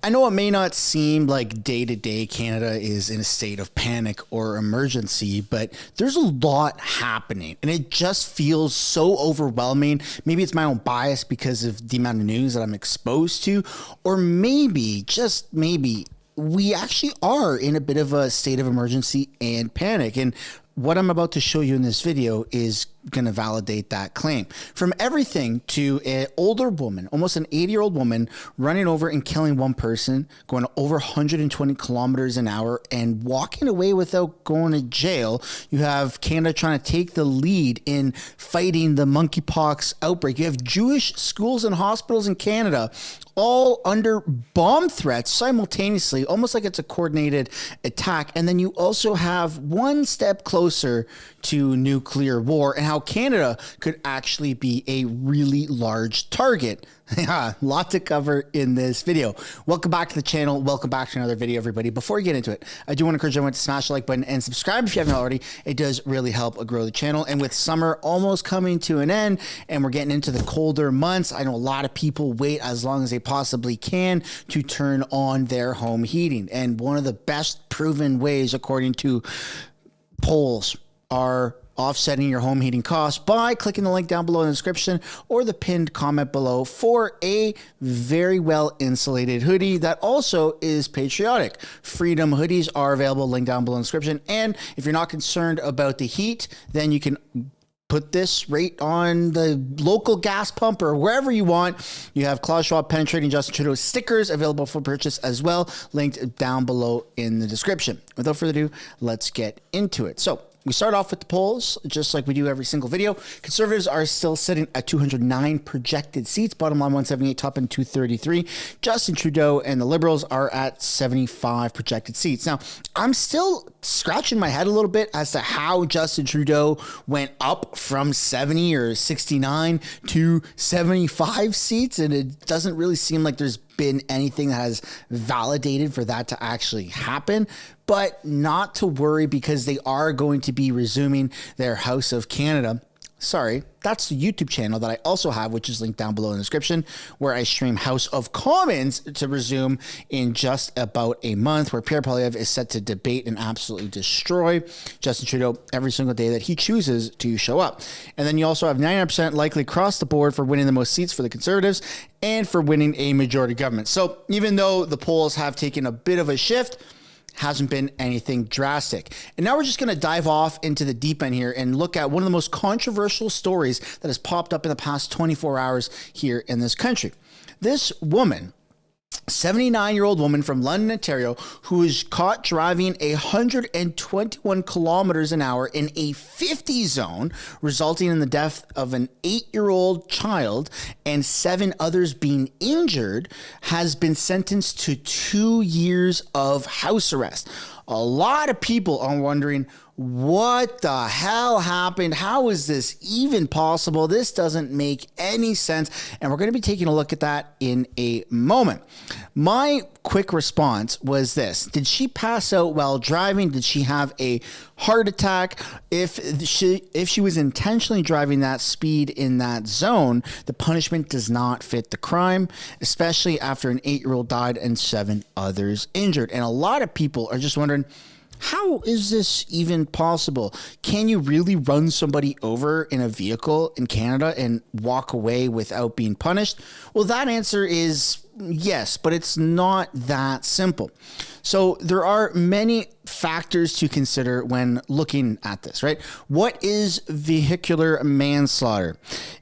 I know it may not seem like day to day Canada is in a state of panic or emergency, but there's a lot happening and it just feels so overwhelming. Maybe it's my own bias because of the amount of news that I'm exposed to, or maybe, just maybe, we actually are in a bit of a state of emergency and panic. And what I'm about to show you in this video is going to validate that claim. From everything to an older woman, almost an 80-year-old woman, running over and killing one person, going over 120 kilometers an hour and walking away without going to jail. You have Canada trying to take the lead in fighting the monkeypox outbreak. You have Jewish schools and hospitals in Canada all under bomb threats simultaneously, almost like it's a coordinated attack. And then you also have one step closer to nuclear war and how Canada could actually be a really large target. Yeah, a lot to cover in this video. Welcome back to the channel. Welcome back to another video, everybody. Before we get into it, I do want to encourage everyone to smash the like button and subscribe if you haven't already. It does really help grow the channel. And with summer almost coming to an end and we're getting into the colder months, I know a lot of people wait as long as they possibly can to turn on their home heating. And one of the best proven ways, according to polls, are offsetting your home heating costs by clicking the link down below in the description or the pinned comment below for a very well insulated hoodie that also is patriotic. Freedom hoodies are available, link down below in the description. And if you're not concerned about the heat, then you can put this right on the local gas pump or wherever you want. You have Klaus Schwab penetrating Justin Trudeau stickers available for purchase as well, linked down below in the description. Without further ado, let's get into it. So we start off with the polls, just like we do every single video. Conservatives are still sitting at 209 projected seats. Bottom line 178, top end 233. Justin Trudeau and the Liberals are at 75 projected seats. Now, I'm still scratching my head a little bit as to how Justin Trudeau went up from 70 or 69 to 75 seats. And it doesn't really seem like there's been anything that has validated for that to actually happen. But not to worry, because they are going to be resuming their House of Canada. Sorry, that's the YouTube channel that I also have, which is linked down below in the description, where I stream House of Commons to resume in just about a month, where Pierre Poilievre is set to debate and absolutely destroy Justin Trudeau every single day that he chooses to show up. And then you also have 99% likely across the board for winning the most seats for the Conservatives and for winning a majority government. So even though the polls have taken a bit of a shift, hasn't been anything drastic. And now we're just going to dive off into the deep end here and look at one of the most controversial stories that has popped up in the past 24 hours here in this country. This woman, 79-year-old woman from London, Ontario, who was caught driving 121 kilometers an hour in a 50 zone, resulting in the death of an 8-year-old child and 7 others being injured, has been sentenced to 2 years of house arrest. A lot of people are wondering, what the hell happened? How is this even possible? This doesn't make any sense. And we're going to be taking a look at that in a moment. My quick response was this: did she pass out while driving? Did she have a heart attack? If she was intentionally driving that speed in that zone, the punishment does not fit the crime, especially after an 8-year-old died and 7 others injured. And a lot of people are just wondering, how is this even possible? Can you really run somebody over in a vehicle in Canada and walk away without being punished? Well, that answer is yes, but it's not that simple. So there are many factors to consider when looking at this, right? What is vehicular manslaughter?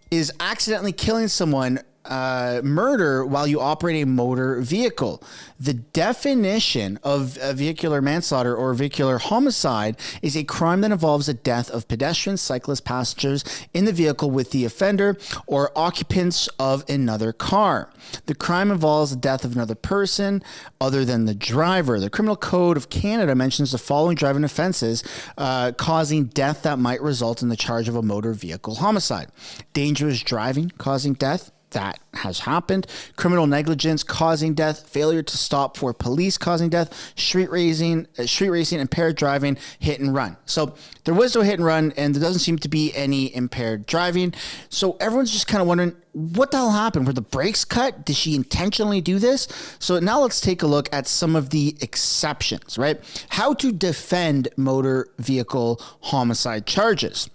Is accidentally killing someone murder while you operate a motor vehicle? The definition of vehicular manslaughter or vehicular homicide is a crime that involves the death of pedestrians, cyclists, passengers in the vehicle with the offender or occupants of another car. The crime involves the death of another person other than the driver. The Criminal Code of Canada mentions the following driving offenses causing death that might result in the charge of a motor vehicle homicide: dangerous driving causing death, that has happened. Criminal negligence causing death, failure to stop for police causing death, street racing, impaired driving, hit and run. So there was no hit and run, and there doesn't seem to be any impaired driving. So everyone's just kind of wondering, what the hell happened? Were the brakes cut? Did she intentionally do this? So now let's take a look at some of the exceptions, right? How to defend motor vehicle homicide charges.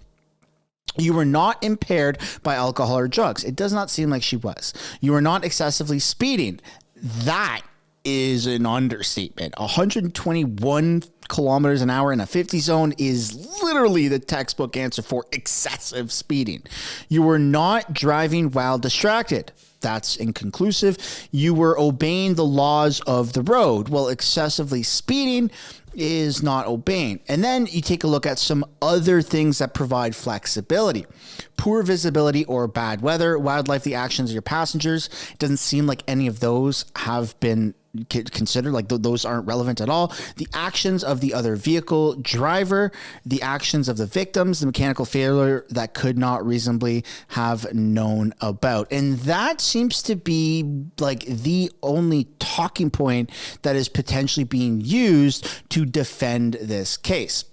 You were not impaired by alcohol or drugs. It does not seem like she was. You were not excessively speeding. That is an understatement. 121 kilometers an hour in a 50 zone is literally the textbook answer for excessive speeding. You were not driving while distracted. That's inconclusive. You were obeying the laws of the road. Well, excessively speeding is not obeying. And then you take a look at some other things that provide flexibility. Poor visibility or bad weather, wildlife, the actions of your passengers. It doesn't seem like any of those have been considered, like those aren't relevant at all. The actions of the other vehicle driver, the actions of the victims, the mechanical failure that could not reasonably have known about. And that seems to be like the only talking point that is potentially being used to defend this case.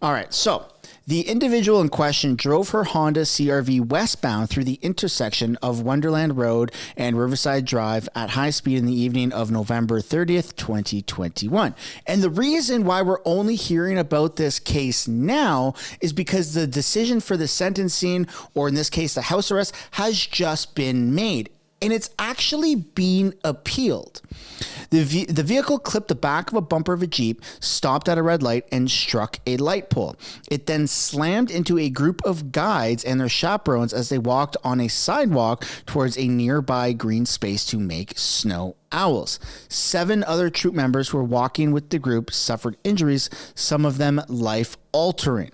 All right, so the individual in question drove her Honda CR-V westbound through the intersection of Wonderland Road and Riverside Drive at high speed in the evening of November 30th, 2021. And the reason why we're only hearing about this case now is because the decision for the sentencing, or in this case, the house arrest, has just been made. And it's actually being appealed. The vehicle clipped the back of a bumper of a Jeep, stopped at a red light, and struck a light pole. It then slammed into a group of guides and their chaperones as they walked on a sidewalk towards a nearby green space to make snow owls. 7 other troop members who were walking with the group suffered injuries, some of them life-altering.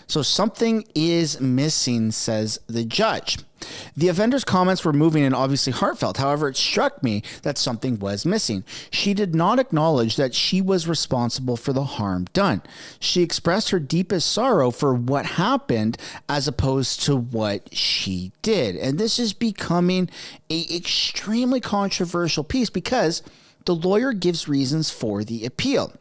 So something is missing, says the judge. The offender's comments were moving and obviously heartfelt. However, it struck me that something was missing. She did not acknowledge that she was responsible for the harm done. She expressed her deepest sorrow for what happened as opposed to what she did. And this is becoming an extremely controversial piece because the lawyer gives reasons for the appeal.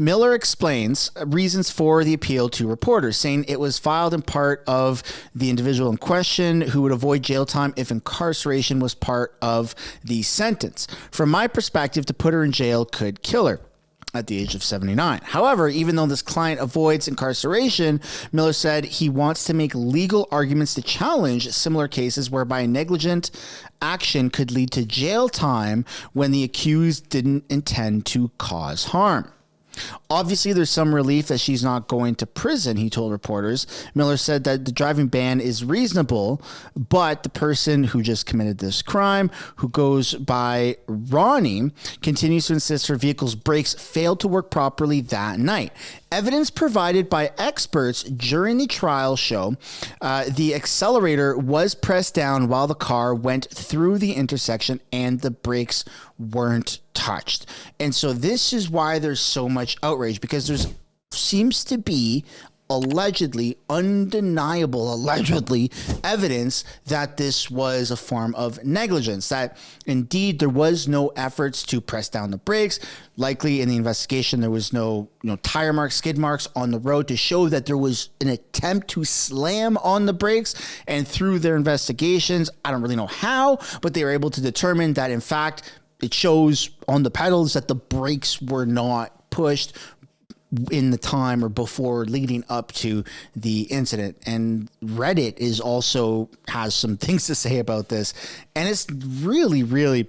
Miller explains reasons for the appeal to reporters, saying it was filed in part of the individual in question who would avoid jail time if incarceration was part of the sentence. From my perspective, to put her in jail could kill her at the age of 79. However, even though this client avoids incarceration, Miller said he wants to make legal arguments to challenge similar cases whereby negligent action could lead to jail time when the accused didn't intend to cause harm. Obviously, there's some relief that she's not going to prison, he told reporters. Miller said that the driving ban is reasonable, but the person who just committed this crime, who goes by Ronnie, continues to insist her vehicle's brakes failed to work properly that night. Evidence provided by experts during the trial show the accelerator was pressed down while the car went through the intersection and the brakes weren't touched. And so this is why there's so much outrage, because there's seems to be undeniable evidence that this was a form of negligence, that indeed there was no efforts to press down the brakes. Likely in the investigation, there was no tire marks, skid marks on the road to show that there was an attempt to slam on the brakes. And through their investigations, I don't really know how, but they were able to determine that in fact, it shows on the pedals that the brakes were not pushed in the time or before leading up to the incident. And Reddit is also has some things to say about this. And it's really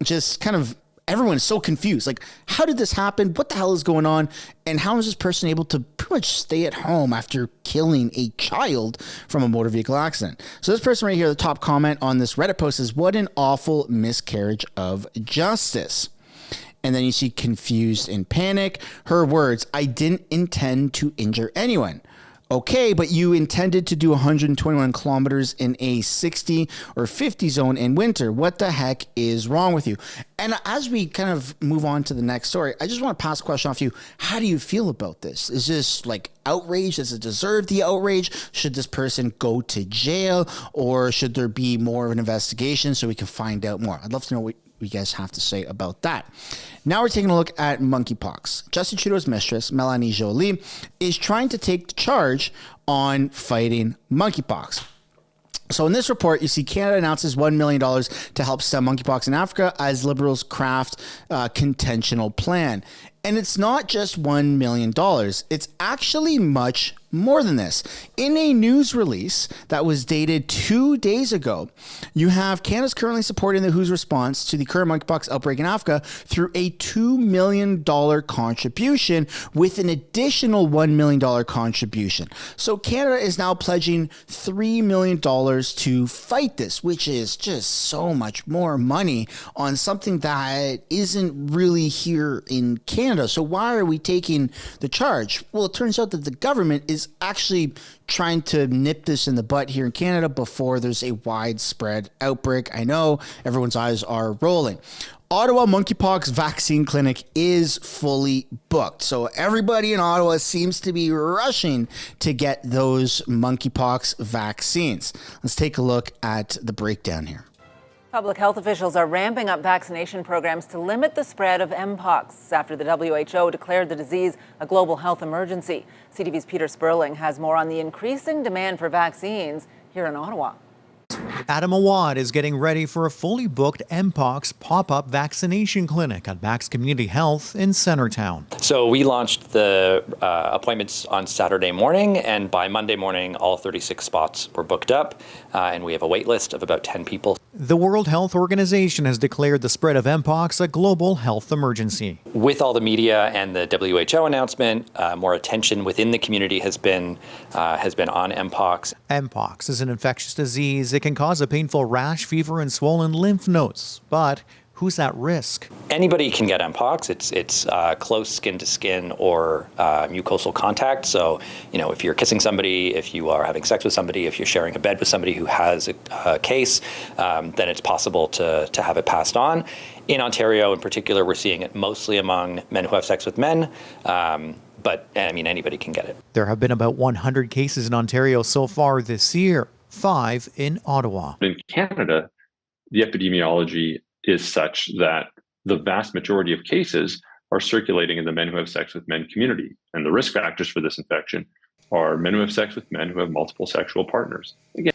just kind of, everyone is so confused. Like, how did this happen? What the hell is going on? And how is this person able to pretty much stay at home after killing a child from a motor vehicle accident? So this person right here, the top comment on this Reddit post is, "What an awful miscarriage of justice." And then you see confused in panic. Her words, "I didn't intend to injure anyone." Okay, but you intended to do 121 kilometers in a 60 or 50 zone in winter. What the heck is wrong with you? And as we kind of move on to the next story, I just want to pass a question off you. How do you feel about this? Is this like outrage? Does it deserve the outrage? Should this person go to jail, or should there be more of an investigation so we can find out more? I'd love to know what you guys have to say about that. Now we're taking a look at monkeypox. Justin Trudeau's mistress, Melanie Joly, is trying to take charge on fighting monkeypox. So in this report, you see Canada announces $1 million to help stem monkeypox in Africa as Liberals craft a contentional plan. And it's not just $1 million. It's actually much more than this. In a news release that was dated 2 days ago, you have Canada's currently supporting the WHO's response to the current monkeypox outbreak in Africa through a $2 million contribution with an additional $1 million contribution. So Canada is now pledging $3 million to fight this, which is just so much more money on something that isn't really here in Canada. So why are we taking the charge? Well, it turns out that the government is actually trying to nip this in the butt here in Canada before there's a widespread outbreak. I know everyone's eyes are rolling. Ottawa monkeypox vaccine clinic is fully booked. So everybody in Ottawa seems to be rushing to get those monkeypox vaccines. Let's take a look at the breakdown here. Public health officials are ramping up vaccination programs to limit the spread of Mpox after the WHO declared the disease a global health emergency. CTV's Peter Sperling has more on the increasing demand for vaccines here in Ottawa. Adam Awad is getting ready for a fully booked Mpox pop-up vaccination clinic at Max Community Health in Centertown. So we launched the appointments on Saturday morning, and by Monday morning, all 36 spots were booked up, and we have a wait list of about 10 people. The World Health Organization has declared the spread of Mpox a global health emergency. With all the media and the WHO announcement, more attention within the community has been on Mpox. Mpox is an infectious disease. It can cause a painful rash, fever, and swollen lymph nodes. But who's at risk? Anybody can get Mpox. It's close skin to skin or mucosal contact. So, if you're kissing somebody, if you are having sex with somebody, if you're sharing a bed with somebody who has a case, then it's possible to have it passed on. In Ontario, in particular, we're seeing it mostly among men who have sex with men. But anybody can get it. There have been about 100 cases in Ontario so far this year, 5 in Ottawa. In Canada, the epidemiology is such that the vast majority of cases are circulating in the men who have sex with men community. And the risk factors for this infection are men who have sex with men who have multiple sexual partners. Again.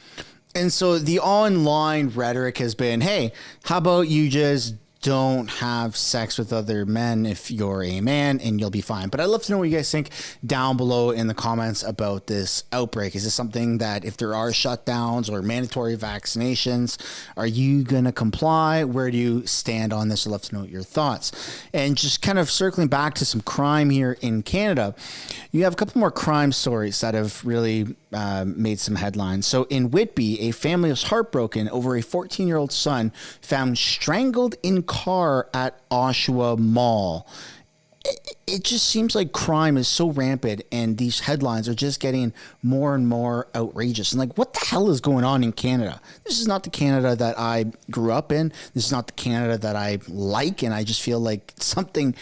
And so the online rhetoric has been, hey, how about you just don't have sex with other men if you're a man and you'll be fine. But I'd love to know what you guys think down below in the comments about this outbreak. Is this something that if there are shutdowns or mandatory vaccinations, are you going to comply? Where do you stand on this? I'd love to know your thoughts. And just kind of circling back to some crime here in Canada, you have a couple more crime stories that have really made some headlines. So in Whitby, a family was heartbroken over a 14-year-old son found strangled in car at Oshawa Mall. It just seems like crime is so rampant and these headlines are just getting more and more outrageous. And like, what the hell is going on in Canada? This is not the Canada that I grew up in. This is not the Canada that I like. And I just feel like something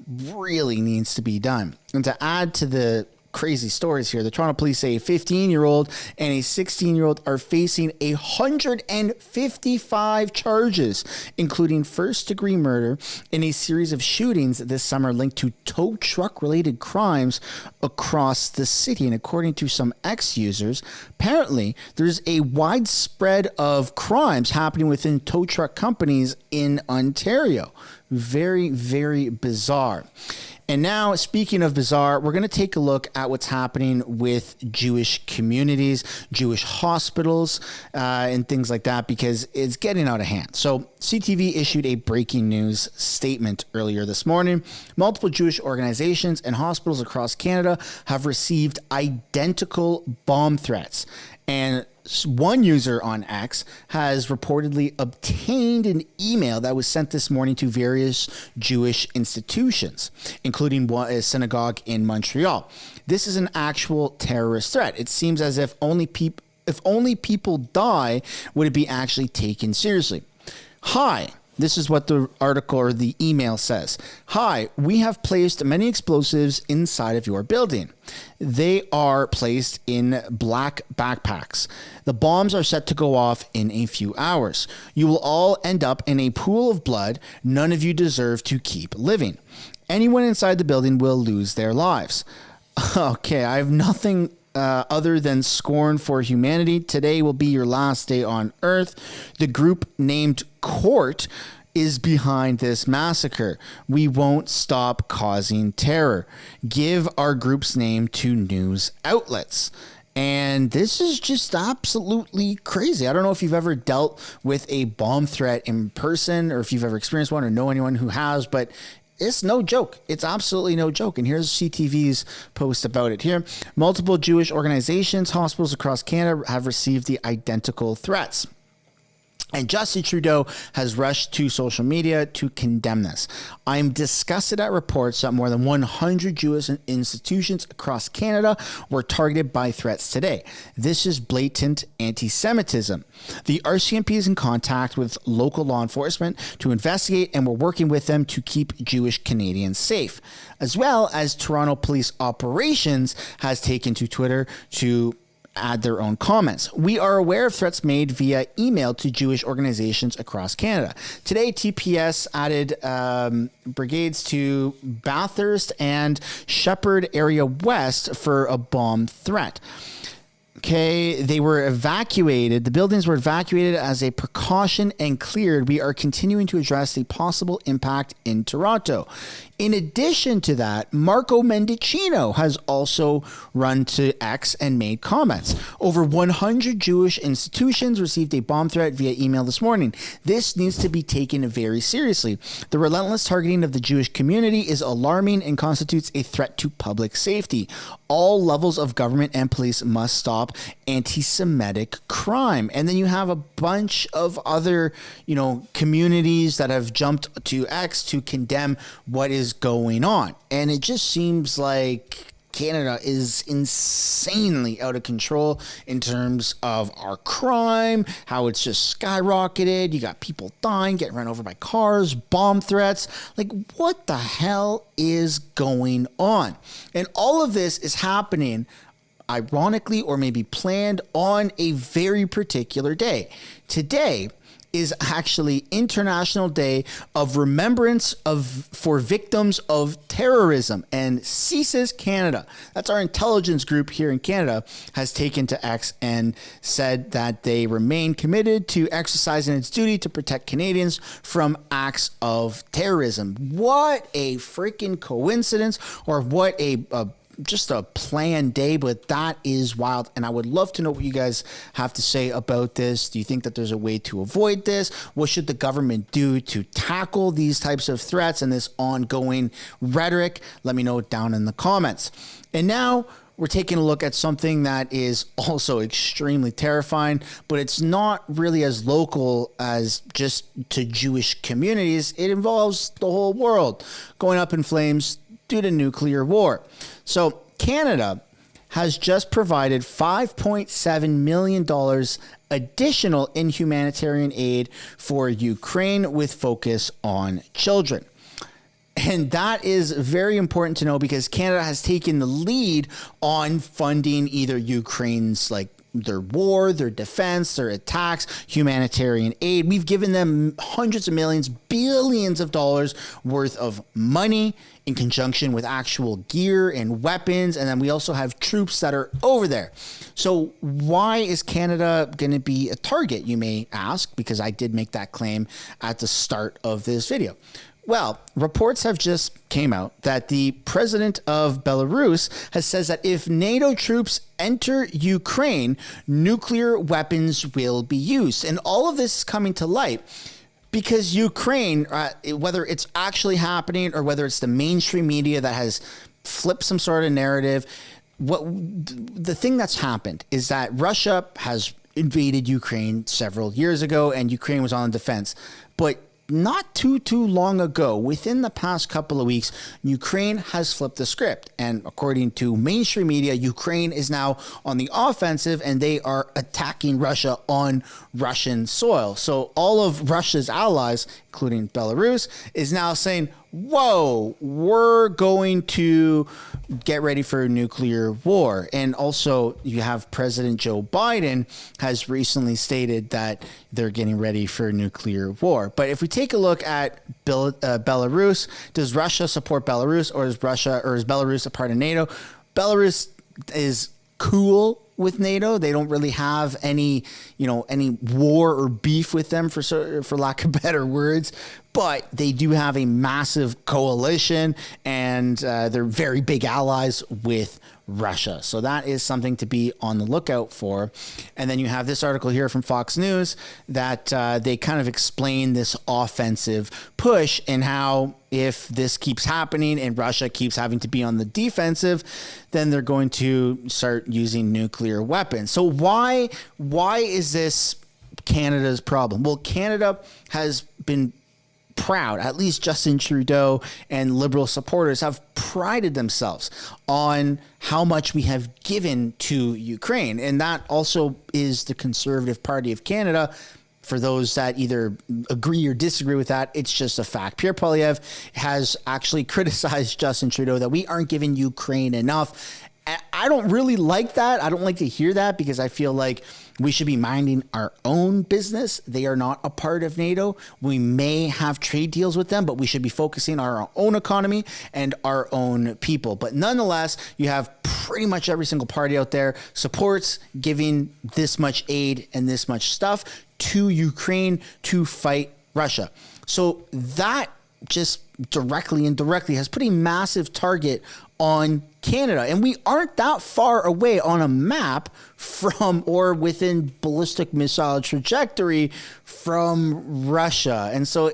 really needs to be done. And to add to the crazy stories here, the Toronto police say a 15-year-old and a 16-year-old are facing 155 charges, including first-degree murder in a series of shootings this summer linked to tow truck-related crimes across the city. And according to some ex-users, apparently there's a widespread of crimes happening within tow truck companies in Ontario. Very, very bizarre. And now, speaking of bizarre, we're going to take a look at what's happening with Jewish communities, Jewish hospitals, and things like that, because it's getting out of hand. So CTV issued a breaking news statement earlier this morning. Multiple Jewish organizations and hospitals across Canada have received identical bomb threats. And One user on X has reportedly obtained an email that was sent this morning to various Jewish institutions, including a synagogue in Montreal. This is an actual terrorist threat. It seems as if only people die would it be actually taken seriously. Hi. This is what the article or the email says. Hi, we have placed many explosives inside of your building. They are placed in black backpacks. The bombs are set to go off in a few hours. You will all end up in a pool of blood. None of you deserve to keep living. Anyone inside the building will lose their lives. Okay, I have nothing other than scorn for humanity. Today will be your last day on Earth. The group named Court is behind this massacre. We won't stop causing terror. Give our group's name to news outlets. And this is just absolutely crazy. I don't know if you've ever dealt with a bomb threat in person or if you've ever experienced one or know anyone who has, but it's no joke. It's absolutely no joke. And here's CTV's post about it here. Multiple Jewish organizations, hospitals across Canada have received the identical threats. And Justin Trudeau has rushed to social media to condemn this. I'm disgusted at reports that more than 100 Jewish institutions across Canada were targeted by threats today. This is blatant anti-Semitism. The RCMP is in contact with local law enforcement to investigate, and we're working with them to keep Jewish Canadians safe, as well as Toronto Police Operations has taken to Twitter to add their own comments. We are aware of threats made via email to Jewish organizations across Canada. Today, TPS added brigades to Bathurst and Shepherd area west for a bomb threat. Okay, they were evacuated. The buildings were evacuated as a precaution and cleared. We are continuing to address the possible impact in Toronto. In addition to that, Marco Mendicino has also run to X and made comments. Over 100 Jewish institutions received a bomb threat via email this morning. This needs to be taken very seriously. The relentless targeting of the Jewish community is alarming and constitutes a threat to public safety. All levels of government and police must stop anti-Semitic crime. And then you have a bunch of other, communities that have jumped to X to condemn what is going on. And it just seems like Canada is insanely out of control in terms of our crime, how it's just skyrocketed. You got people dying, getting run over by cars, bomb threats. Like, what the hell is going on? And all of this is happening, ironically, or maybe planned on a very particular day. Today is actually International Day of Remembrance for Victims of Terrorism, and CSIS Canada, that's our intelligence group here in Canada, has taken to X and said that they remain committed to exercising its duty to protect Canadians from acts of terrorism. What a freaking coincidence, or what just a planned day, but that is wild. And I would love to know what you guys have to say about this. Do you think that there's a way to avoid this? What should the government do to tackle these types of threats and this ongoing rhetoric? Let me know down in the comments. And now we're taking a look at something that is also extremely terrifying, but it's not really as local as just to Jewish communities. It involves the whole world going up in flames due to nuclear war. So Canada has just provided $5.7 million additional in humanitarian aid for Ukraine with focus on children. And that is very important to know because Canada has taken the lead on funding either Ukraine's their war, their defense, their attacks, humanitarian aid. We've given them hundreds of millions, billions of dollars worth of money in conjunction with actual gear and weapons. And then we also have troops that are over there. So why is Canada going to be a target, you may ask, because I did make that claim at the start of this video. Well, reports have just came out that the president of Belarus has says that if NATO troops enter Ukraine, nuclear weapons will be used. And all of this is coming to light because Ukraine, whether it's actually happening or whether it's the mainstream media that has flipped some sort of narrative, the thing that's happened is that Russia has invaded Ukraine several years ago, and Ukraine was on defense. But not too long ago, within the past couple of weeks, Ukraine has flipped the script. And according to mainstream media, Ukraine is now on the offensive and they are attacking Russia on Russian soil. So all of Russia's allies, including Belarus, is now saying, whoa, we're going to get ready for a nuclear war. And also you have President Joe Biden has recently stated that they're getting ready for a nuclear war. But if we take a look at Belarus, does Russia support Belarus, or is Belarus a part of NATO? Belarus is cool with NATO. They don't really have any war or beef with them, for lack of better words. But they do have a massive coalition, and they're very big allies with Russia. So that is something to be on the lookout for. And then you have this article here from Fox News that they kind of explain this offensive push and how if this keeps happening and Russia keeps having to be on the defensive, then they're going to start using nuclear weapons. So why is this Canada's problem? Well, Canada has been proud, at least Justin Trudeau and Liberal supporters have prided themselves on how much we have given to Ukraine. And that also is the Conservative Party of Canada. For those that either agree or disagree with that, it's just a fact. Pierre Poilievre has actually criticized Justin Trudeau that we aren't giving Ukraine enough. I don't really like that. I don't like to hear that because I feel like we should be minding our own business. They are not a part of NATO. We may have trade deals with them, but we should be focusing on our own economy and our own people. But nonetheless, you have pretty much every single party out there supports giving this much aid and this much stuff to Ukraine to fight Russia. So that just directly and indirectly has put a massive target on Canada. And we aren't that far away on a map from or within ballistic missile trajectory from Russia. And so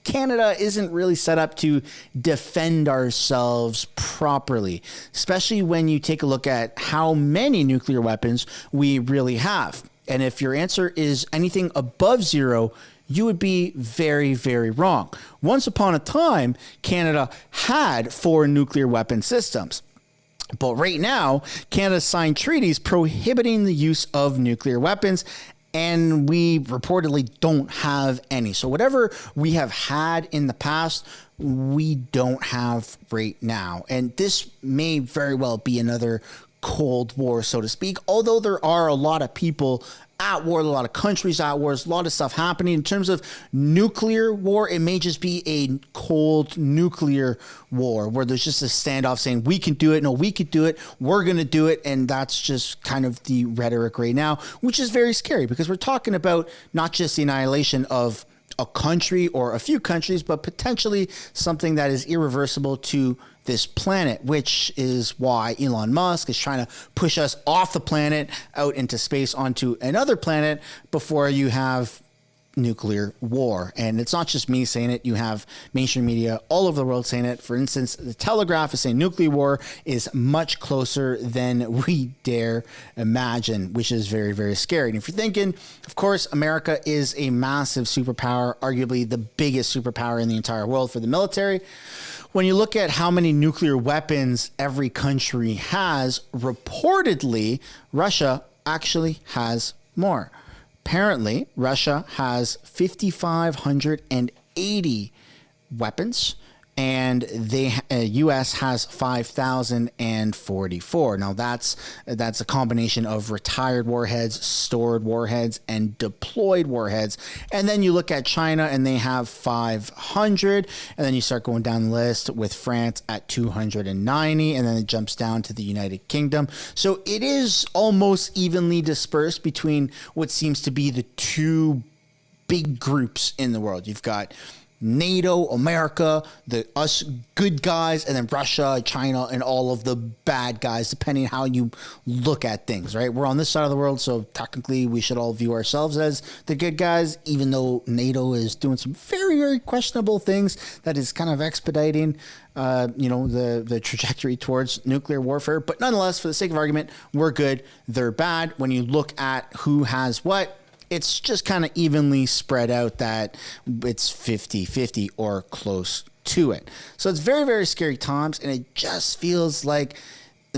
Canada isn't really set up to defend ourselves properly, especially when you take a look at how many nuclear weapons we really have. And if your answer is anything above zero, you would be very, very wrong. Once upon a time, Canada had 4 nuclear weapon systems. But right now, Canada signed treaties prohibiting the use of nuclear weapons, and we reportedly don't have any. So whatever we have had in the past, we don't have right now. And this may very well be another Cold War, so to speak, although there are a lot of people at war, a lot of countries at war, a lot of stuff happening. In terms of nuclear war, it may just be a cold nuclear war where there's just a standoff saying we can do it, no, we could do it, we're going to do it. And that's just kind of the rhetoric right now, which is very scary because we're talking about not just the annihilation of a country or a few countries, but potentially something that is irreversible to this planet, which is why Elon Musk is trying to push us off the planet out into space onto another planet before you have nuclear war. And it's not just me saying it. You have mainstream media all over the world saying it. For instance, the Telegraph is saying nuclear war is much closer than we dare imagine, which is very, very scary. And if you're thinking, of course, America is a massive superpower, arguably the biggest superpower in the entire world for the military. When you look at how many nuclear weapons every country has, reportedly, Russia actually has more. Apparently, Russia has 5,580 weapons, and the U.S. has 5,044. Now, that's a combination of retired warheads, stored warheads, and deployed warheads. And then you look at China, and they have 500. And then you start going down the list with France at 290, and then it jumps down to the United Kingdom. So it is almost evenly dispersed between what seems to be the two big groups in the world. You've got NATO, America, the us good guys, and then Russia, China, and all of the bad guys, depending on how you look at things, right? We're on this side of the world, so technically we should all view ourselves as the good guys, even though NATO is doing some very, very questionable things that is kind of expediting, the trajectory towards nuclear warfare. But nonetheless, for the sake of argument, we're good, they're bad. When you look at who has what, it's just kind of evenly spread out that it's 50-50 or close to it. So it's very, very scary times. And it just feels like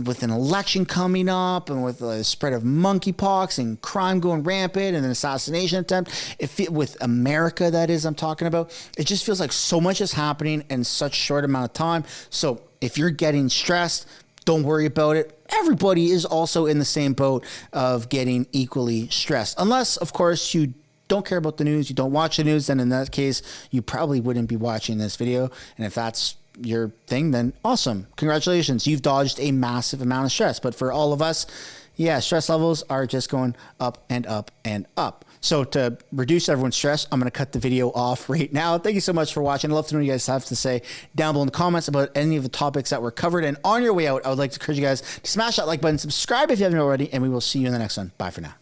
with an election coming up and with the spread of monkeypox and crime going rampant and an assassination attempt, with America, that is, I'm talking about, it just feels like so much is happening in such short amount of time. So if you're getting stressed, don't worry about it. Everybody is also in the same boat of getting equally stressed. Unless, of course, you don't care about the news, you don't watch the news, then in that case, you probably wouldn't be watching this video. And if that's your thing, then awesome. Congratulations. You've dodged a massive amount of stress. But for all of us, yeah, stress levels are just going up and up and up. So to reduce everyone's stress, I'm going to cut the video off right now. Thank you so much for watching. I'd love to know what you guys have to say down below in the comments about any of the topics that were covered. And on your way out, I would like to encourage you guys to smash that like button, subscribe if you haven't already, and we will see you in the next one. Bye for now.